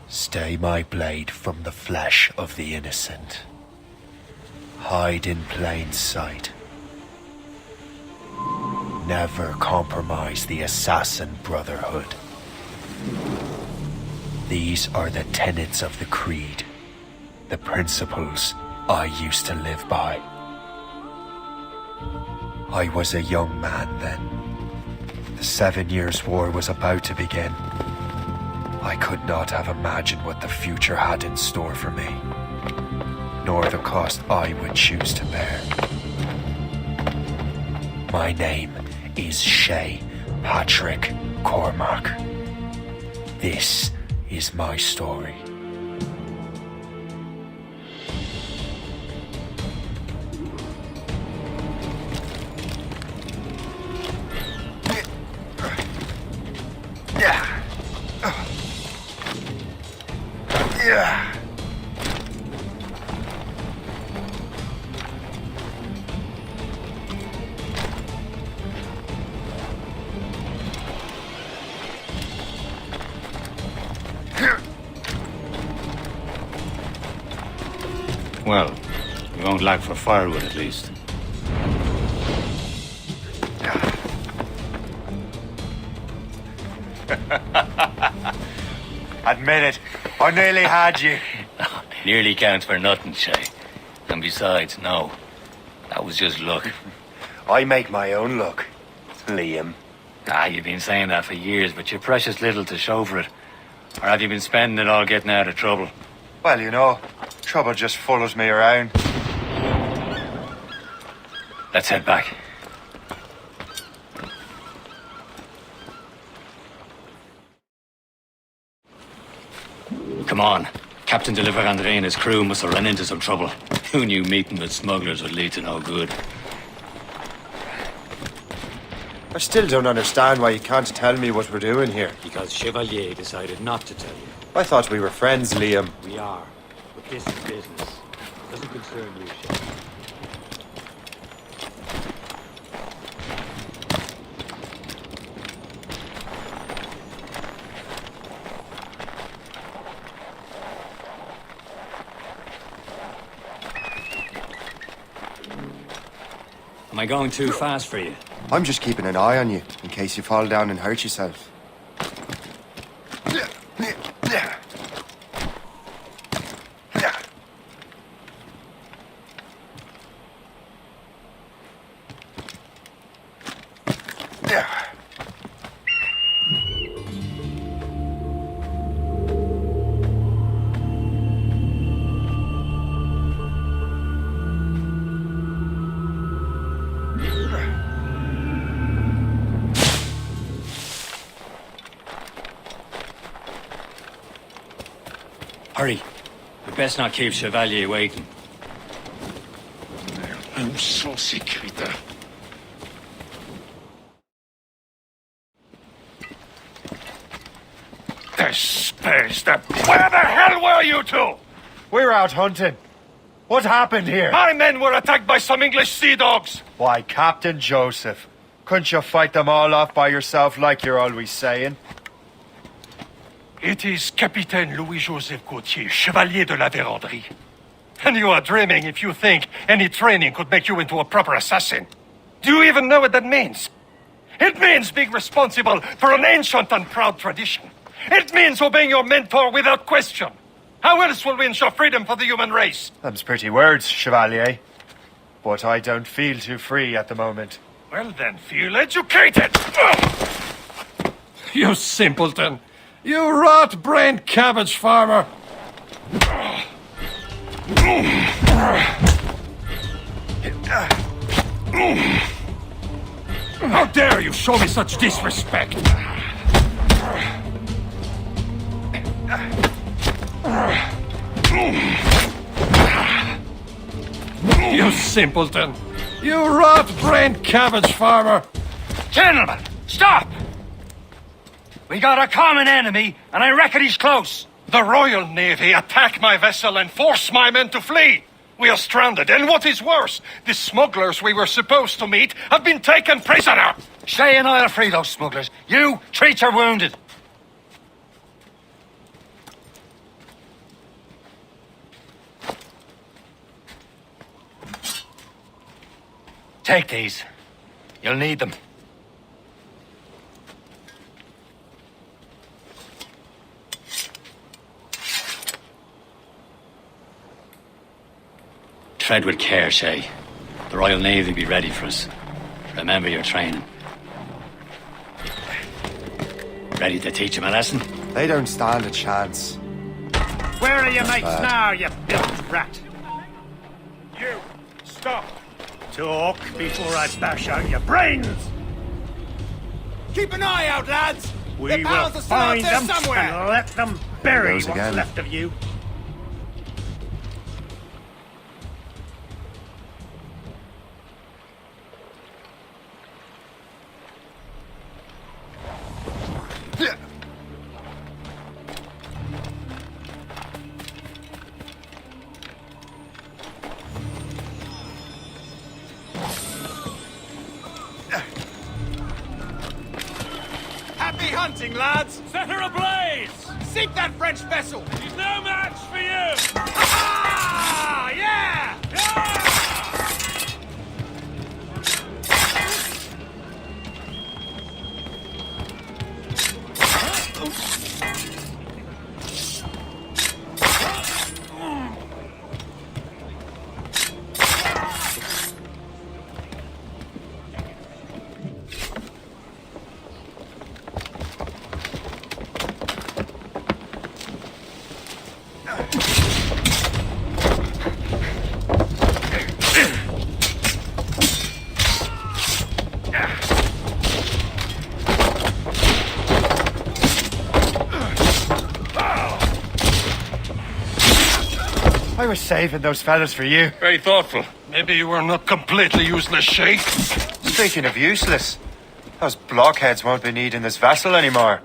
Stay my blade from the flesh of the innocent. Hide in plain sight. Never compromise the Assassin Brotherhood. These are the tenets of the Creed, the principles I used to live by. I was a young man then. The 7 Years' War was about to begin. I could not have imagined what the future had in store for me, nor the cost I would choose to bear. My name is Shay Patrick Cormac. This is my story. Well, we won't lack for firewood at least. Admit it, I nearly had you. Nearly counts for nothing, Shay. And besides, no. That was just luck. I make my own luck, Liam. You've been saying that for years, but you're precious little to show for it. Or have you been spending it all getting out of trouble? Well, you know, trouble just follows me around. Let's head back. Come on. Captain de Liverandre and his crew must have run into some trouble. Who knew meeting with smugglers would lead to no good? I still don't understand why you can't tell me what we're doing here. Because Chevalier decided not to tell you. I thought we were friends, Liam. We are, but this is business. It doesn't concern you, Shay. Am I going too fast for you? I'm just keeping an eye on you, in case you fall down and hurt yourself. Hurry. We best not keep Chevalier waiting. Où sont ces crétins? Space that. Where the hell were you two? We're out hunting. What happened here? My men were attacked by some English sea dogs. Why, Captain Joseph, couldn't you fight them all off by yourself like you're always saying? It is Capitaine Louis-Joseph Gauthier, Chevalier de la Vérendrye. And you are dreaming if you think any training could make you into a proper assassin. Do you even know what that means? It means being responsible for an ancient and proud tradition. It means obeying your mentor without question. How else will we ensure freedom for the human race? Them's pretty words, Chevalier. But I don't feel too free at the moment. Well then, feel educated! You simpleton! You rot-brained cabbage farmer! How dare you show me such disrespect! You simpleton! You rot-brained cabbage farmer! Gentlemen, stop! We got a common enemy, and I reckon he's close. The Royal Navy attack my vessel and force my men to flee. We are stranded, and what is worse, the smugglers we were supposed to meet have been taken prisoner. Shay and I'll free those smugglers. You treat your wounded. Take these. You'll need them. Tread with care, Shay. The Royal Navy will be ready for us. Remember your training. Ready to teach him a lesson? They don't stand a chance. Where are your mates bad. now, you built rat? You, stop. Talk before I bash out your brains! Keep an eye out, lads! We Their will pals are still out find there them somewhere! and let them bury Goes what's again. left of you. Happy hunting, lads! Set her ablaze! Sink that French vessel! She's no match for you! Ah, yeah! I was saving those fellas for you. Very thoughtful. Maybe you were not completely useless, Shay. Speaking of useless, those blockheads won't be needing this vessel anymore.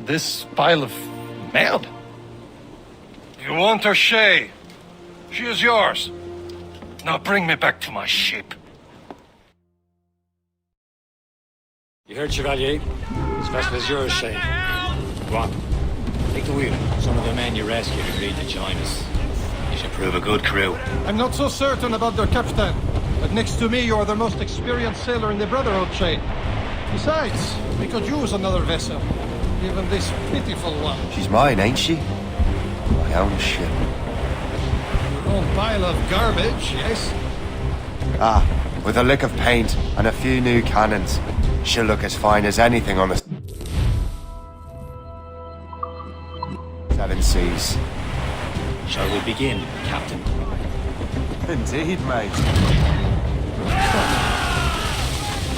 This pile of mail. You want her, Shay? She is yours. Now bring me back to my ship. You heard, Chevalier? This vessel is yours, Shay. Go on. Take the wheel. Some of the men you rescued agreed to join us. You should prove a good crew. I'm not so certain about their captain, but next to me, you're the most experienced sailor in the Brotherhood chain. Besides, we could use another vessel, even this pitiful one. She's mine, ain't she? My own ship. Your own pile of garbage, yes? Ah, with a lick of paint and a few new cannons, she'll look as fine as anything on the Seven Seas. Shall we begin, Captain? Indeed, mate.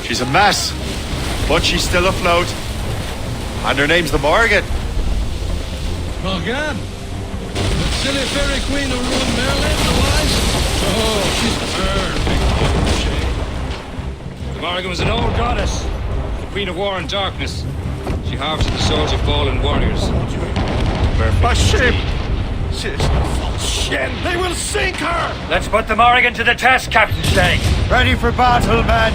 She's a mess, but she's still afloat. And her name's the Morgan. Morgan? The silly fairy queen who ruined Merlin, otherwise? Oh, she's perfect. The Morrigan was an old goddess, the queen of war and darkness. She harvested the souls of fallen warriors. My ship! She's full shit. They will sink her! Let's put the Morrigan to the test, Captain Shay. Ready for battle, men!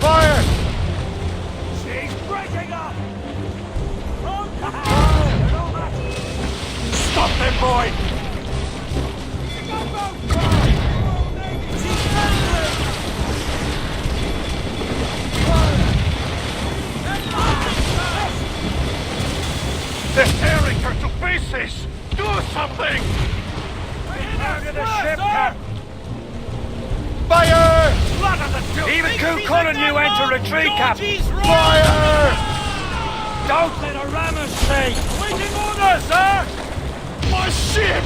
Fire! She's breaking up! Stop them, boy! They're tearing her to pieces! Do something! Out of the ship, Cap! Fire! Even Coup Cullen knew when to retreat, Cap! Fire! Don't let her ram us, Shay! Waiting orders, sir! My ship!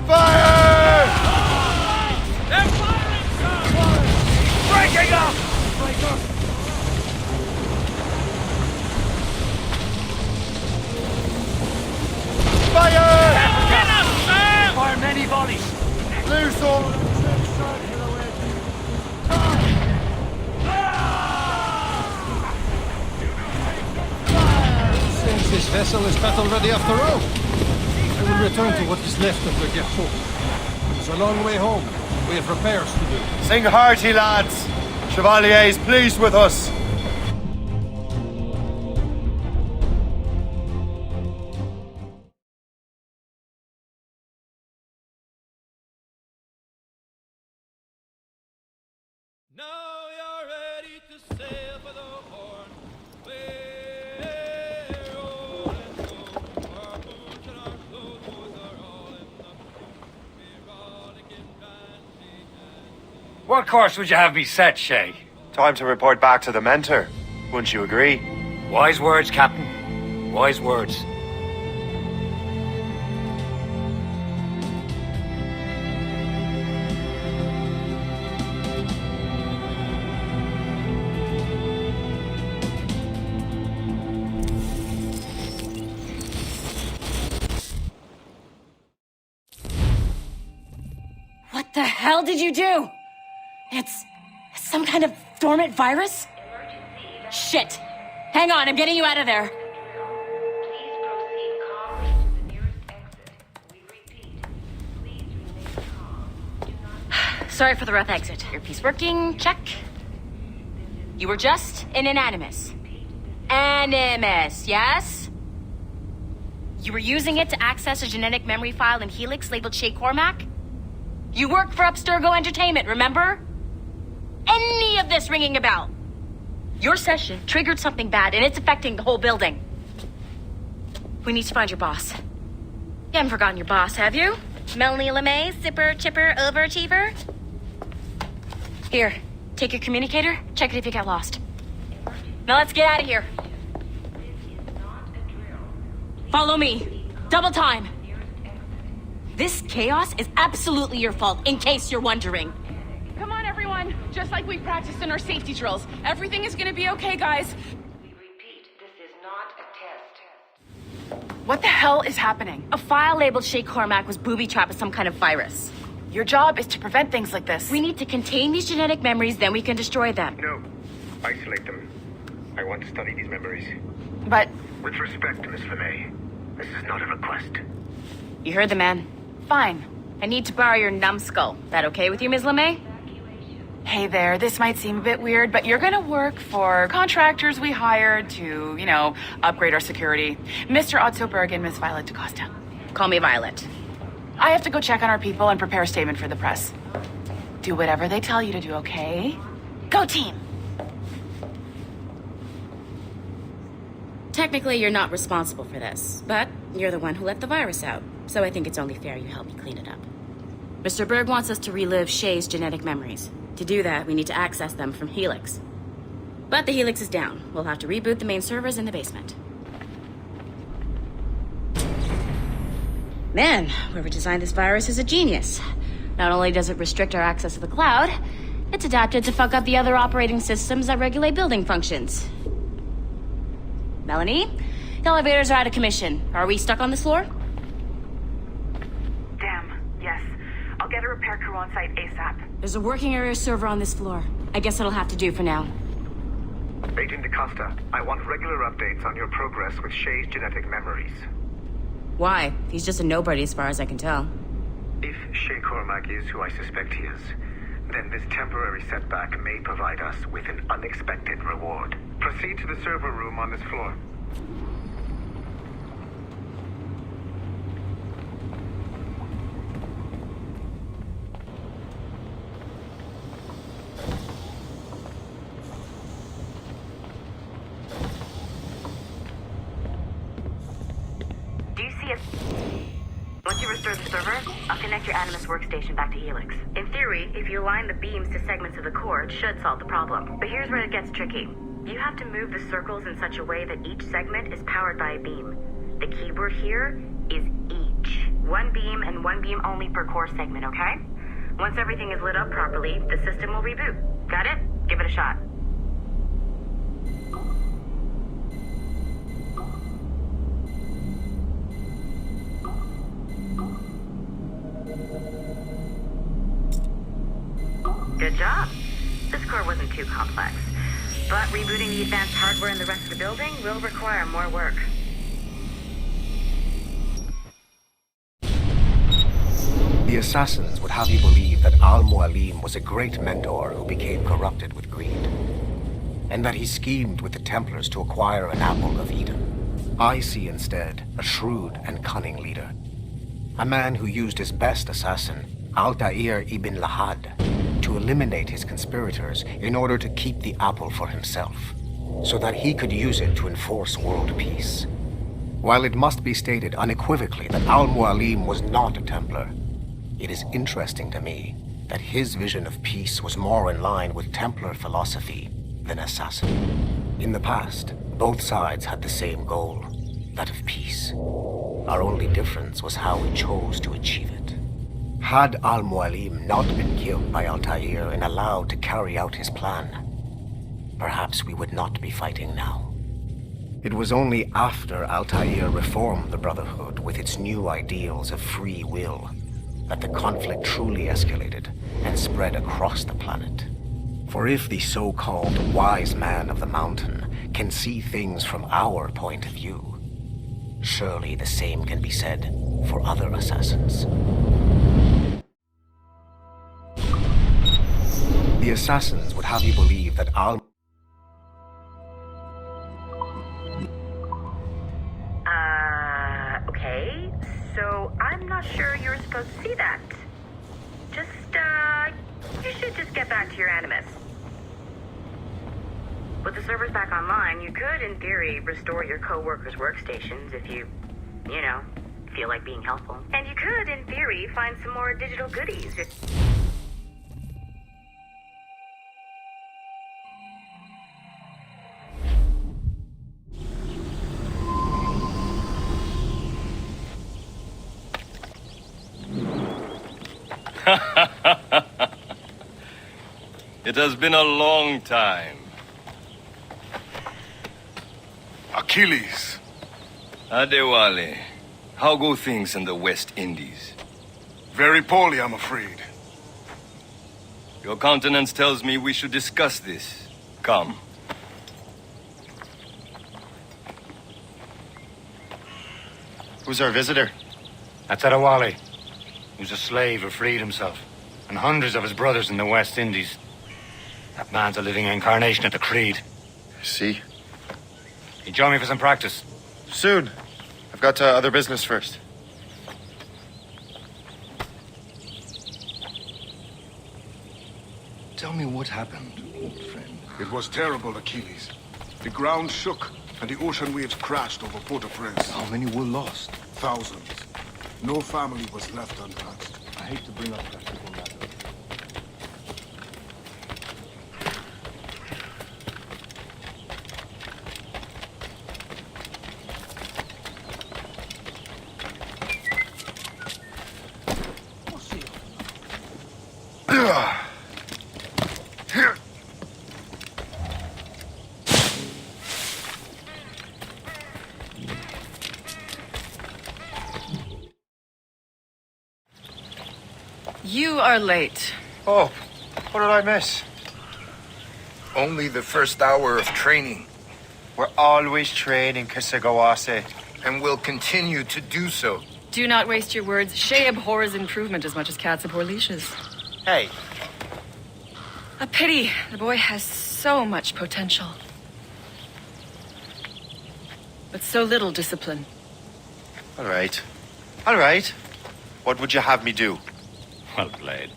Fire! They're firing, sir! Breaking up! Fire! Get us, sir! Fire many volleys! Loose all! Since this vessel is battle ready after all, I will return to what is left of the Gerfaut. It's a long way home. We have repairs to do. Sing hearty, lads! Chevalier is pleased with us. Now you're ready to sail for the horn. We're rolling slow. Our boots and our clothes are all in the we're rollicking fancy. What course would you have me set, Shay? Time to report back to the mentor. Wouldn't you agree? Wise words, Captain. Wise words. What the hell did you do? It's some kind of dormant virus? Shit! Hang on, I'm getting you out of there. Please proceed calmly to the nearest exit. We repeat, please remain calm. Do not... Sorry for the rough exit. Earpiece working, check. You were just an Animus. Animus, yes? You were using it to access a genetic memory file in Helix labeled Shay Cormac? You work for Abstergo Entertainment, remember? Any of this ringing a bell? Your session triggered something bad, and it's affecting the whole building. We need to find your boss. You haven't forgotten your boss, have you? Melanie LeMay, zipper, chipper, overachiever? Here, take your communicator, check it if you get lost. Now let's get out of here. Follow me. Double time. This chaos is absolutely your fault, in case you're wondering. Come on, everyone. Just like we practiced in our safety drills. Everything is gonna be okay, guys. We repeat, this is not a test. What the hell is happening? A file labeled Shay Cormac was booby-trapped with some kind of virus. Your job is to prevent things like this. We need to contain these genetic memories, then we can destroy them. No. Isolate them. I want to study these memories. But... With respect, Miss LeMay, this is not a request. You heard the man. fine. I need to borrow your numbskull. That okay with you, Ms. LeMay? Hey there, this might seem a bit weird, but you're gonna work for contractors we hired to, upgrade our security. Mr. Otto Berg and Miss Violet DaCosta. Call me Violet. I have to go check on our people and prepare a statement for the press. Do whatever they tell you to do, okay? Go team! Technically, you're not responsible for this, but you're the one who let the virus out, so I think it's only fair you help me clean it up. Mr. Berg wants us to relive Shay's genetic memories. To do that, we need to access them from Helix. But the Helix is down. We'll have to reboot the main servers in the basement. Man, whoever designed this virus is a genius. Not only does it restrict our access to the cloud, it's adapted to fuck up the other operating systems that regulate building functions. Melanie, the elevators are out of commission. Are we stuck on this floor? Damn, yes. I'll get a repair crew on site ASAP. There's a working area server on this floor. I guess it'll have to do for now. Agent DaCosta, I want regular updates on your progress with Shay's genetic memories. Why? He's just a nobody as far as I can tell. If Shay Cormac is who I suspect he is, then this temporary setback may provide us with an unexpected reward. Proceed to the server room on this floor. Do you see a... Once you restore the server, I'll connect your Animus workstation back to Helix. In theory, if you align the beams to segments of the core, it should solve the problem. But here's where it gets tricky. You have to move the circles in such a way that each segment is powered by a beam. The keyword here is each. One beam and one beam only per core segment, okay? Once everything is lit up properly, the system will reboot. Got it? Give it a shot. Good job. This core wasn't too complex. But rebooting the advanced hardware in the rest of the building will require more work. The assassins would have you believe that Al-Mualim was a great mentor who became corrupted with greed, and that he schemed with the Templars to acquire an apple of Eden. I see instead a shrewd and cunning leader, a man who used his best assassin, Altair ibn Lahad, to to eliminate his conspirators in order to keep the apple for himself, so that he could use it to enforce world peace. While it must be stated unequivocally that Al-Mualim was not a Templar, it is interesting to me that his vision of peace was more in line with Templar philosophy than assassin. In the past, both sides had the same goal, that of peace. Our only difference was how we chose to achieve it. Had Al-Mualim not been killed by Altair and allowed to carry out his plan, perhaps we would not be fighting now. It was only after Altair reformed the Brotherhood with its new ideals of free will that the conflict truly escalated and spread across the planet. For if the so-called wise man of the mountain can see things from our point of view, surely the same can be said for other assassins. The assassins would have you believe that Okay, so I'm not sure you're supposed to see that. You should just get back to your Animus. With the servers back online, you could, in theory, restore your co-workers' workstations if you feel like being helpful. And you could, in theory, find some more digital goodies if... It has been a long time. Achilles. Adewale, how go things in the West Indies? Very poorly, I'm afraid. Your countenance tells me we should discuss this. Come. Who's our visitor? That's Adewale. He was a slave who freed himself, and hundreds of his brothers in the West Indies. That man's a living incarnation of the Creed. See? He joined me for some practice. Soon. I've got other business first. Tell me what happened, old friend. It was terrible, Achilles. The ground shook, and the ocean waves crashed over Port-au-Prince. How many were lost? Thousands. No family was left untouched. I hate to bring up practical matters. You are late. Oh, what did I miss? Only the first hour of training, We're always training, Kisagawase. and will continue to do so. Do not waste your words. Shay abhors improvement as much as cats abhor leashes. Hey, A pity. The boy has so much potential. But so little discipline. all right. All right. What would you have me do? Well played.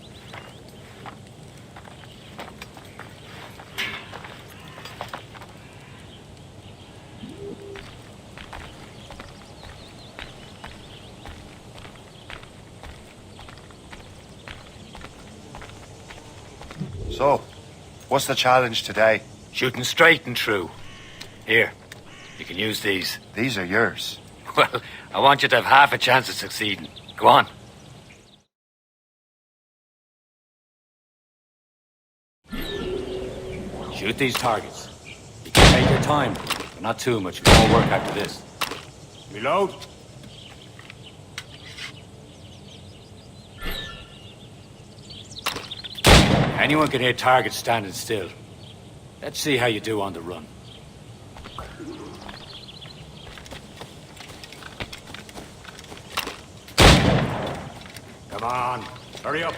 So, what's the challenge today? Shooting straight and true. Here, you can use these. These are yours. Well, I want you to have half a chance of succeeding. Go on. Shoot these targets. You can take your time, but not too much. More work after this. Reload. Anyone can hit targets standing still. Let's see how you do on the run. Come on, hurry up.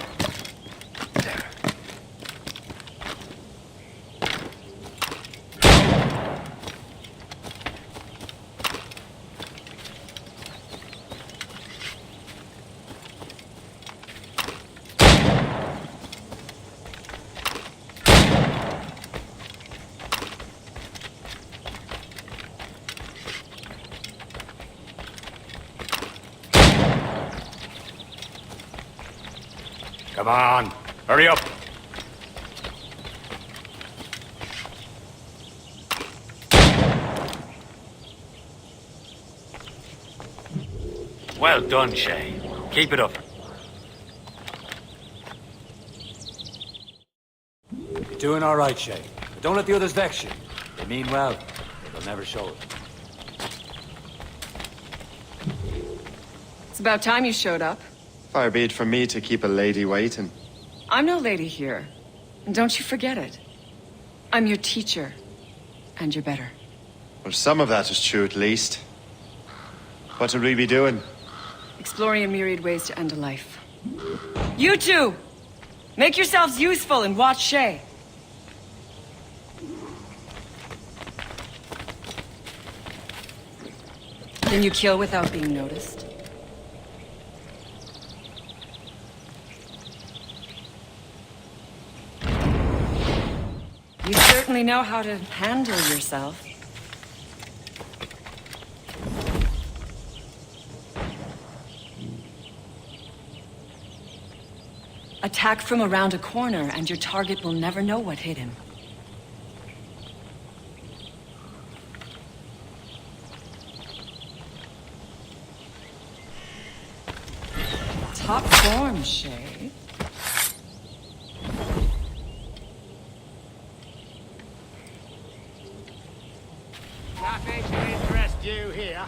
on, hurry up. Well done, Shay. Keep it up. You're doing all right, Shay. But don't let the others vex you. They mean well, but they'll never show it. It's about time you showed up. Far be it from me to keep a lady waiting. I'm no lady here. And don't you forget it. I'm your teacher. And you're better. Well, some of that is true at least. What would we be doing? Exploring a myriad ways to end a life. You two! Make yourselves useful and watch Shay. Can you kill without being noticed? You certainly know how to handle yourself. Attack from around a corner, and your target will never know what hit him. Top form, Shay. Nothing to interest you here.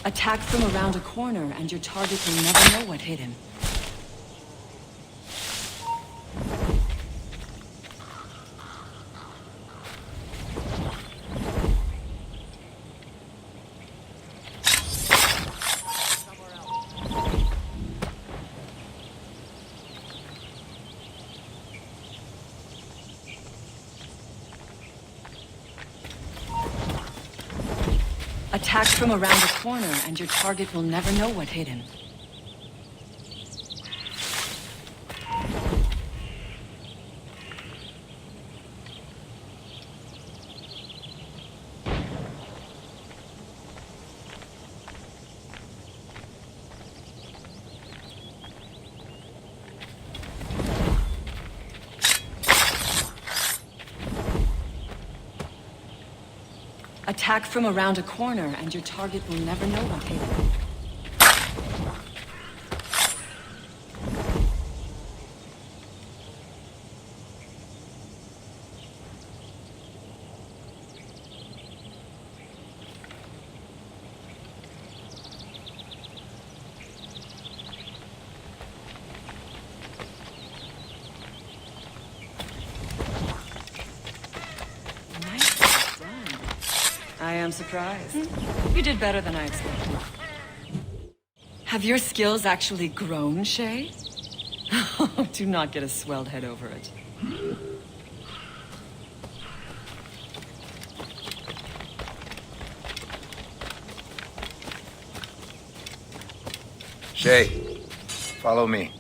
Attack from around a corner, and your target will never know what hit him. Attack from around a corner, and your target will never know what hit him. Attack from around a corner, and your target will never know what hit him. I am surprised. You did better than I expected. Have your skills actually grown, Shay? Do not get a swelled head over it. Shay, follow me.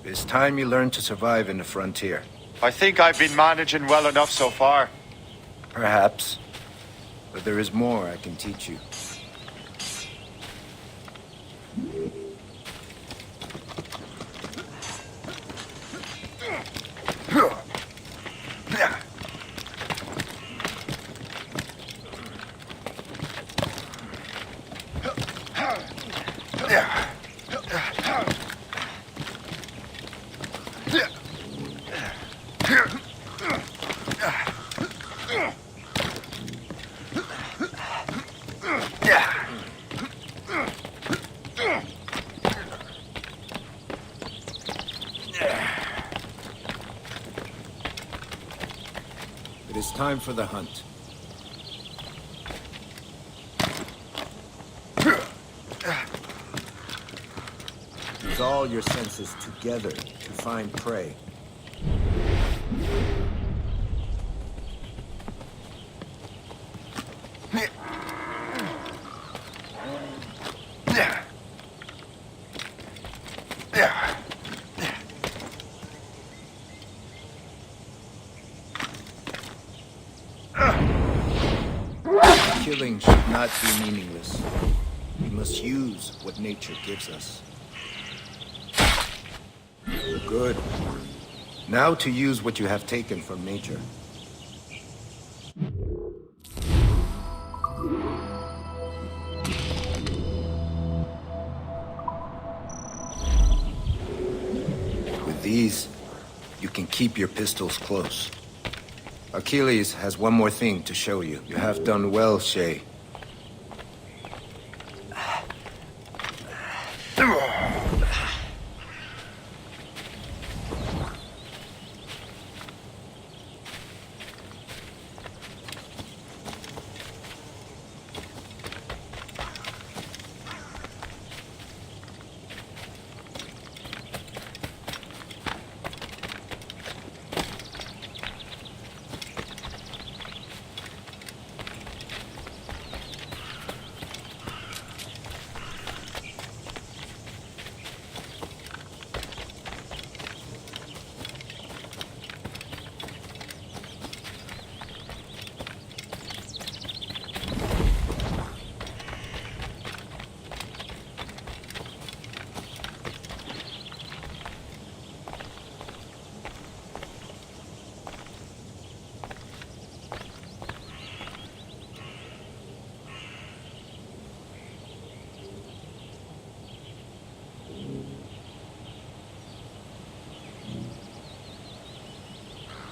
It's time you learn to survive in the frontier. I think I've been managing well enough so far. Perhaps. But there is more I can teach you. It is time for the hunt. Use all your senses together to find prey. Killing should not be meaningless. We must must use what nature gives us. Good. Now to use what you have taken from nature. With these, you can keep your pistols close. Achilles has one more thing to show you. You have done well, Shay.